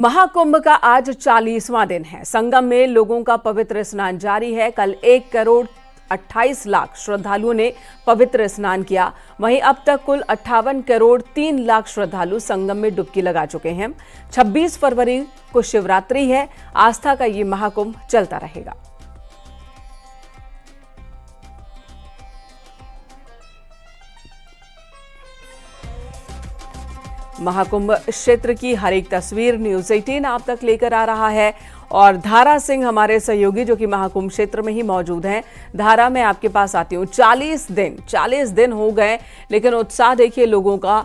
महाकुंभ का आज 40वां दिन है। संगम में लोगों का पवित्र स्नान जारी है। कल 1,28,00,000 श्रद्धालुओं ने पवित्र स्नान किया। वहीं अब तक कुल 58,03,00,000 श्रद्धालु संगम में डुबकी लगा चुके हैं। 26 फरवरी को शिवरात्रि है। आस्था का ये महाकुंभ चलता रहेगा। महाकुंभ क्षेत्र की हर एक तस्वीर न्यूज़ 18 आप तक लेकर आ रहा है और धारा सिंह हमारे सहयोगी जो कि महाकुंभ क्षेत्र में ही मौजूद हैं। धारा, मैं आपके पास आती हूँ। 40 दिन हो गए, लेकिन उत्साह देखिए लोगों का।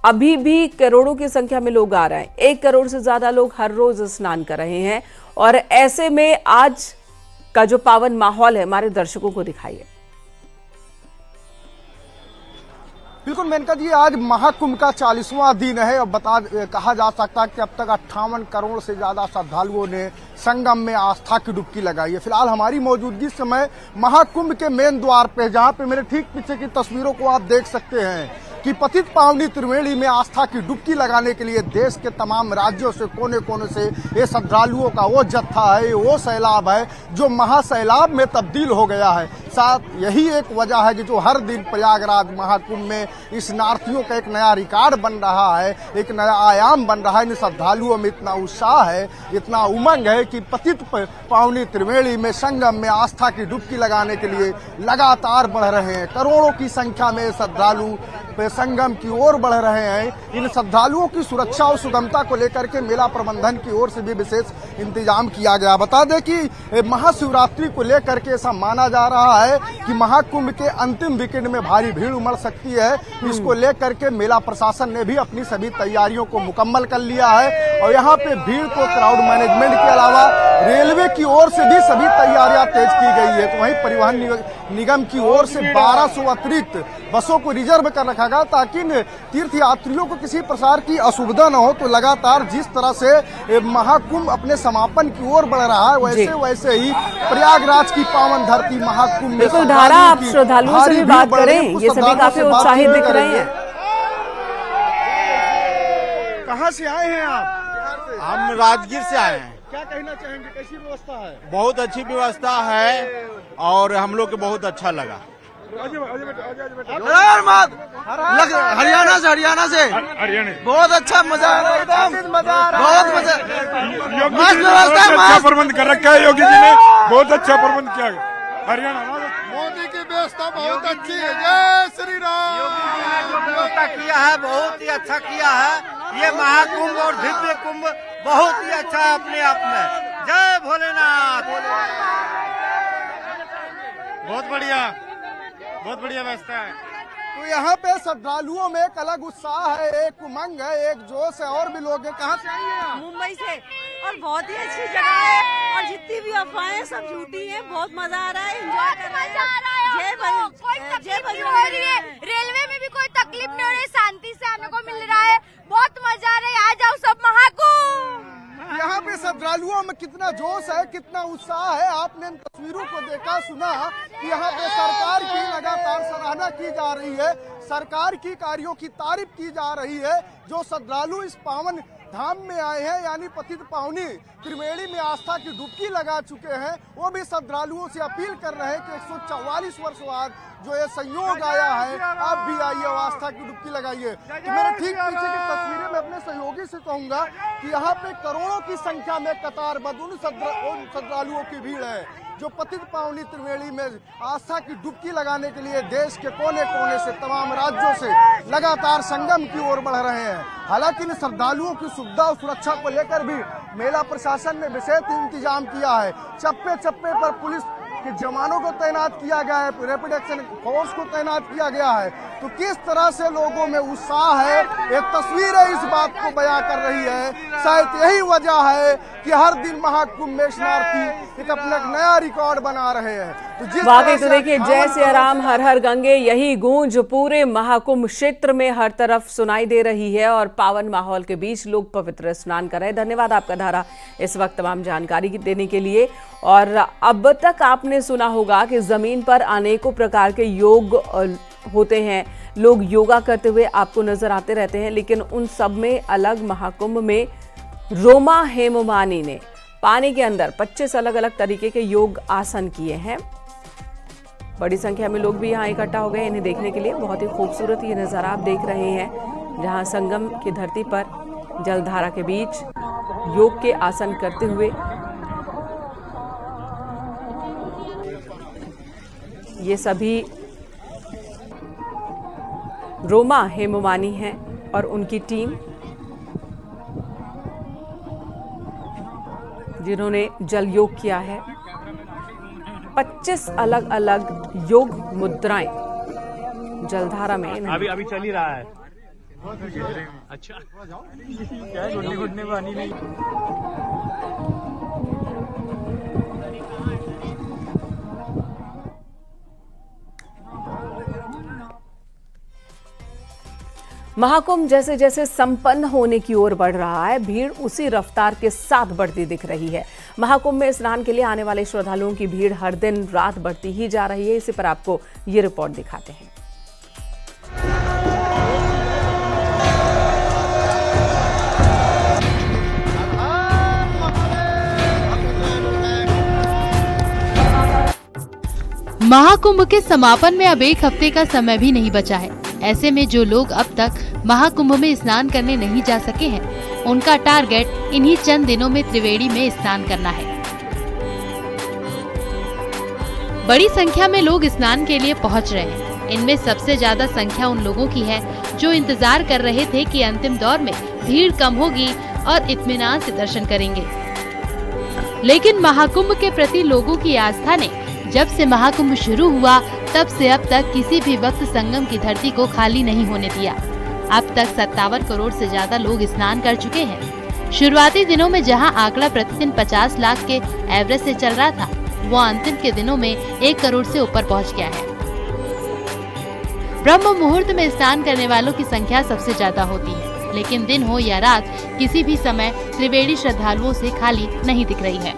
अभी भी करोड़ों की संख्या में लोग आ रहे हैं। 1 करोड़ से ज्यादा लोग हर रोज स्नान कर रहे हैं और ऐसे में आज का जो पावन माहौल है हमारे दर्शकों को दिखाइए। बिल्कुल मेनका जी, आज महाकुंभ का 40वां दिन है और कहा जा सकता है कि अब तक 58 करोड़ से ज्यादा श्रद्धालुओं ने संगम में आस्था की डुबकी लगाई है। फिलहाल हमारी मौजूदगी समय महाकुंभ के मेन द्वार पे, जहां पे मेरे ठीक पीछे की तस्वीरों को आप देख सकते हैं कि पतित पावनी त्रिवेणी में आस्था की डुबकी लगाने के लिए देश के तमाम राज्यों से, कोने कोने से ये श्रद्धालुओं का वो जत्था है, वो सैलाब है जो महासैलाब में तब्दील हो गया है। साथ यही एक वजह है कि जो हर दिन प्रयागराज महाकुंभ में स्नार्थियों का एक नया रिकॉर्ड बन रहा है, एक नया आयाम बन रहा है। इन श्रद्धालुओं में इतना उत्साह है, इतना उमंग है कि पतित पावनी त्रिवेणी में संगम में आस्था की डुबकी लगाने के लिए लगातार बढ़ रहे हैं। करोड़ों की संख्या में श्रद्धालु संगम की ओर बढ़ रहे हैं। इन श्रद्धालुओं की सुरक्षा और सुगमता को लेकर के मेला प्रबंधन की ओर से भी विशेष इंतजाम किया गया। बता दें कि महाशिवरात्रि को लेकर के ऐसा माना जा रहा है कि महाकुंभ के अंतिम वीकेंड में भारी भीड़ उमड़ सकती है। इसको लेकर के मेला प्रशासन ने भी अपनी सभी तैयारियों को मुकम्मल कर लिया है और यहाँ पे भीड़ को क्राउड मैनेजमेंट के अलावा रेलवे की ओर से भी सभी तैयारियां तेज की गई है। तो वहीं परिवहन निगम की ओर से 1200 अतिरिक्त बसों को रिजर्व कर रखा गया ताकि तीर्थ यात्रियों को किसी प्रकार की असुविधा न हो। तो लगातार जिस तरह से महाकुंभ अपने समापन की ओर बढ़ रहा है, वैसे ही प्रयागराज की पावन धरती महाकुंभ में बिल्कुल धारा, आप श्रद्धालुओं से भी बात करें, ये सभी काफी उत्साहित दिख रहे हैं। कहाँ से आए हैं आप? हम राजगीर से आए हैं। क्या कहना चाहेंगे, कैसी व्यवस्था है? बहुत अच्छी व्यवस्था है और हम लोग को बहुत अच्छा लगा। हरियाणा से बहुत अच्छा मजा आ रहा है, एकदम बहुत मजा। अच्छा प्रबंध कर रखा है योगी जी ने, बहुत अच्छा प्रबंध किया हरियाणा। मोदी की व्यवस्था बहुत अच्छी है। जय श्री राम। जो व्यवस्था किया है बहुत ही अच्छा किया है। ये महाकुंभ और दिव्य कुंभ बहुत ही अच्छा है अपने आप में। जय भोलेनाथ। बहुत बढ़िया व्यवस्था है। तो यहाँ पे श्रद्धालुओं में एक अलग उत्साह है, एक उमंग है, एक जोश है। और भी लोग हैं। कहाँ से आए हैं? मुंबई से। और बहुत ही अच्छी जगह है और जितनी भी अफवाहें सब झूठी हैं। बहुत मजा आ रहा है, एंजॉय कर रहे हैं। कोई तकलीफ नहीं हो रही है, रेलवे में भी कोई तकलीफ नहीं हो रही है, शांति से आने को मिल रहा है। बहुत मजा आ रहा है, आ जाओ सब महाकुंभ। यहाँ पे श्रद्धालुओं में कितना जोश है, कितना उत्साह है। आपने इन तस्वीरों को देखा, सुना कि यहाँ पे सरकार की लगातार सराहना की जा रही है, सरकार की कार्यों की तारीफ की जा रही है। जो श्रद्धालु इस पावन धाम में आए हैं, यानी पतित पावनी त्रिवेणी में आस्था की डुबकी लगा चुके हैं, वो भी श्रद्धालुओं से अपील कर रहे हैं कि 144 वर्ष बाद जो ये संयोग आया है, आप भी आइए और आस्था की डुबकी लगाइए। तो मेरे ठीक पीछे की तस्वीरें मैं अपने सहयोगी से कहूंगा कि यहाँ पे करोड़ों की संख्या में कतारबद्ध उन श्रद्धालुओं की भीड़ है जो पतित पावनी त्रिवेणी में आस्था की डुबकी लगाने के लिए देश के कोने कोने से, तमाम राज्यों से लगातार संगम की ओर बढ़ रहे हैं। हालांकि इन श्रद्धालुओं की सुविधा और सुरक्षा को लेकर भी मेला प्रशासन ने विशेष इंतजाम किया है। चप्पे चप्पे पर पुलिस के जवानों को तैनात किया गया है, रैपिड एक्शन फोर्स को तैनात किया गया है। तो किस तरह से लोगों में उत्साह है, एक तस्वीरें इस बात को बयां कर रही है। शायद यही वजह है कि हर दिन महाकुंभ में स्नार्थी एक अपना नया रिकॉर्ड बना रहे हैं। तो वाकई तो देखिए, जय सिया राम हर हर गंगे, यही गूंज पूरे महाकुंभ क्षेत्र में हर तरफ सुनाई दे रही है और पावन माहौल के बीच लोग पवित्र स्नान कर रहे हैं। धन्यवाद आपका धारा इस वक्त तमाम जानकारी देने के लिए। और अब तक आपने सुना होगा कि जमीन पर अनेकों प्रकार के योग होते हैं, लोग योगा करते हुए आपको नजर आते रहते हैं, लेकिन उन सब में अलग महाकुंभ में रोमा हेमुमानी ने पानी के अंदर 25 अलग अलग तरीके के योग आसन किए हैं। बड़ी संख्या में लोग भी यहाँ इकट्ठा हो गए इन्हें देखने के लिए। बहुत ही खूबसूरत ये नज़ारा आप देख रहे हैं, जहाँ संगम की धरती पर जलधारा के बीच योग के आसन करते हुए ये सभी रोमा हेमुमानी हैं और उनकी टीम, जिन्होंने जल योग किया है। 25 अलग अलग योग मुद्राएं जलधारा में अभी चल ही रहा है। अच्छा क्या है, घुटने में पानी नहीं। महाकुंभ जैसे जैसे संपन्न होने की ओर बढ़ रहा है, भीड़ उसी रफ्तार के साथ बढ़ती दिख रही है। महाकुंभ में स्नान के लिए आने वाले श्रद्धालुओं की भीड़ हर दिन रात बढ़ती ही जा रही है। इसी पर आपको ये रिपोर्ट दिखाते हैं। महाकुंभ के समापन में अब एक हफ्ते का समय भी नहीं बचा है। ऐसे में जो लोग अब तक महाकुंभ में स्नान करने नहीं जा सके हैं, उनका टारगेट इन्हीं चंद दिनों में त्रिवेणी में स्नान करना है। बड़ी संख्या में लोग स्नान के लिए पहुंच रहे हैं। इनमें सबसे ज्यादा संख्या उन लोगों की है जो इंतजार कर रहे थे कि अंतिम दौर में भीड़ कम होगी और इत्मीनान से दर्शन करेंगे। लेकिन महाकुंभ के प्रति लोगों की आस्था ने जब से महाकुंभ शुरू हुआ तब से अब तक किसी भी वक्त संगम की धरती को खाली नहीं होने दिया। अब तक 57 करोड़ से ज्यादा लोग स्नान कर चुके हैं। शुरुआती दिनों में जहां आंकड़ा प्रतिदिन 50 लाख के एवरेज से चल रहा था, वो अंतिम के दिनों में 1 करोड़ से ऊपर पहुंच गया है। ब्रह्म मुहूर्त में स्नान करने वालों की संख्या सबसे ज्यादा होती है, लेकिन दिन हो या रात किसी भी समय त्रिवेणी श्रद्धालुओं से खाली नहीं दिख रही है।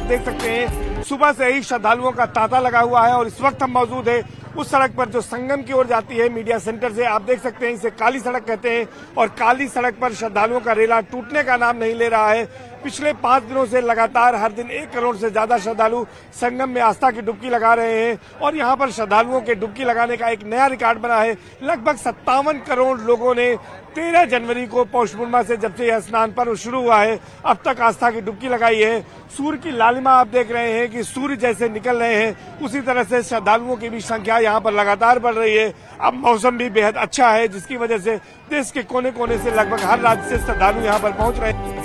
देख सकते हैं सुबह से ही श्रद्धालुओं का तांता लगा हुआ है और इस वक्त हम मौजूद है उस सड़क पर जो संगम की ओर जाती है मीडिया सेंटर से। आप देख सकते हैं इसे काली सड़क कहते हैं और काली सड़क पर श्रद्धालुओं का रेला टूटने का नाम नहीं ले रहा है। पिछले 5 दिनों से लगातार हर दिन 1 करोड़ से ज्यादा श्रद्धालु संगम में आस्था की डुबकी लगा रहे हैं और यहाँ पर श्रद्धालुओं के डुबकी लगाने का एक नया रिकॉर्ड बना है। लगभग 57 करोड़ लोगों ने 13 जनवरी को पौष पूर्णिमा से जब से यह स्नान पर्व शुरू हुआ है अब तक आस्था की डुबकी लगाई है। सूर्य की लालिमा आप देख रहे हैं कि सूर्य जैसे निकल रहे हैं, उसी तरह से श्रद्धालुओं की भी संख्या यहाँ पर लगातार बढ़ रही है। अब मौसम भी बेहद अच्छा है, जिसकी वजह से देश के कोने कोने से लगभग हर राज्य से श्रद्धालु यहाँ पर पहुँच रहे हैं।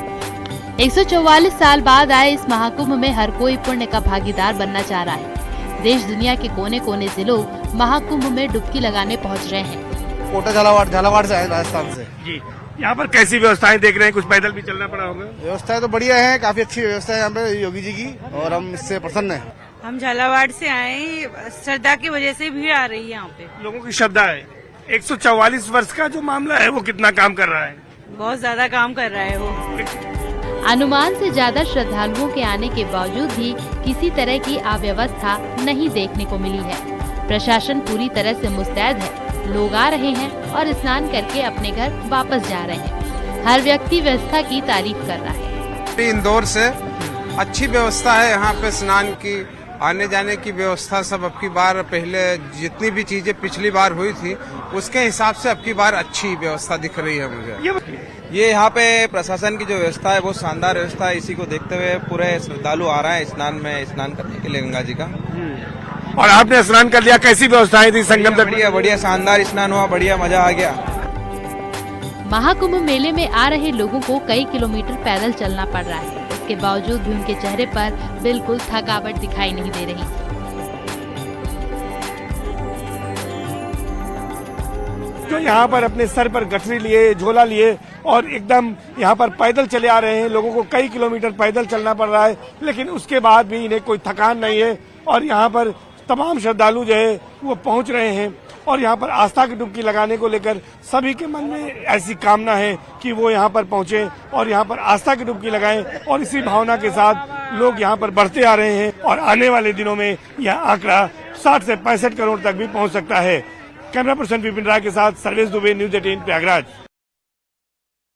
144 साल बाद आए इस महाकुंभ में हर कोई पुण्य का भागीदार बनना चाह रहा है। देश दुनिया के कोने कोने से लोग महाकुंभ में डुबकी लगाने पहुंच रहे हैं। कोटा झालावाड़ से आए, राजस्थान से। जी, यहाँ पर कैसी व्यवस्थाएं देख रहे हैं? कुछ पैदल भी चलना पड़ा होगा? व्यवस्थाएं तो बढ़िया है, काफी अच्छी व्यवस्था है यहाँ पे योगी जी की और हम इससे प्रसन्न हैं। हम झालावाड़ से आए, श्रद्धा की वजह से भीड़ आ रही है यहाँ पे। लोगों की श्रद्धा है। 144 वर्ष का जो मामला है वो कितना काम कर रहा है? बहुत ज्यादा काम कर रहा है वो। अनुमान से ज्यादा श्रद्धालुओं के आने के बावजूद भी किसी तरह की अव्यवस्था नहीं देखने को मिली है। प्रशासन पूरी तरह से मुस्तैद है। लोग आ रहे हैं और स्नान करके अपने घर वापस जा रहे हैं। हर व्यक्ति व्यवस्था की तारीफ कर रहा है। इंदौर से अच्छी व्यवस्था है यहाँ पे स्नान की, आने जाने की व्यवस्था सब अब की बार पहले जितनी भी चीजें पिछली बार हुई थी उसके हिसाब से अब की बार अच्छी व्यवस्था दिख रही है मुझे। ये यहाँ पे प्रशासन की जो व्यवस्था है वो शानदार व्यवस्था है। इसी को देखते हुए पूरे श्रद्धालु आ रहे हैं स्नान करने के लिए गंगा जी का। और आपने स्नान कर लिया, कैसी व्यवस्थाएं थी संगम तक? बढ़िया शानदार स्नान हुआ, बढ़िया मजा आ गया। महाकुंभ मेले में आ रहे लोगों को कई किलोमीटर पैदल चलना पड़ रहा है। इसके बावजूद भी उनके चेहरे पर बिल्कुल थकावट दिखाई नहीं दे रही। जो यहाँ पर अपने सर पर गठरी लिए, झोला लिए और एकदम यहाँ पर पैदल चले आ रहे हैं। लोगों को कई किलोमीटर पैदल चलना पड़ रहा है, लेकिन उसके बाद भी इन्हें कोई थकान नहीं है और यहाँ पर तमाम श्रद्धालु जो है वो पहुँच रहे हैं और यहाँ पर आस्था की डुबकी लगाने को लेकर सभी के मन में ऐसी कामना है कि वो यहाँ पर पहुँचे और यहाँ पर आस्था की डुबकी लगाएं और इसी भावना के साथ लोग यहाँ पर बढ़ते आ रहे हैं और आने वाले दिनों में यह आंकड़ा 60 से 65 करोड़ तक भी पहुँच सकता है। कैमरा पर्सन विपिन राय के साथ सर्वेश दुबे, न्यूज़ 18 प्रयागराज।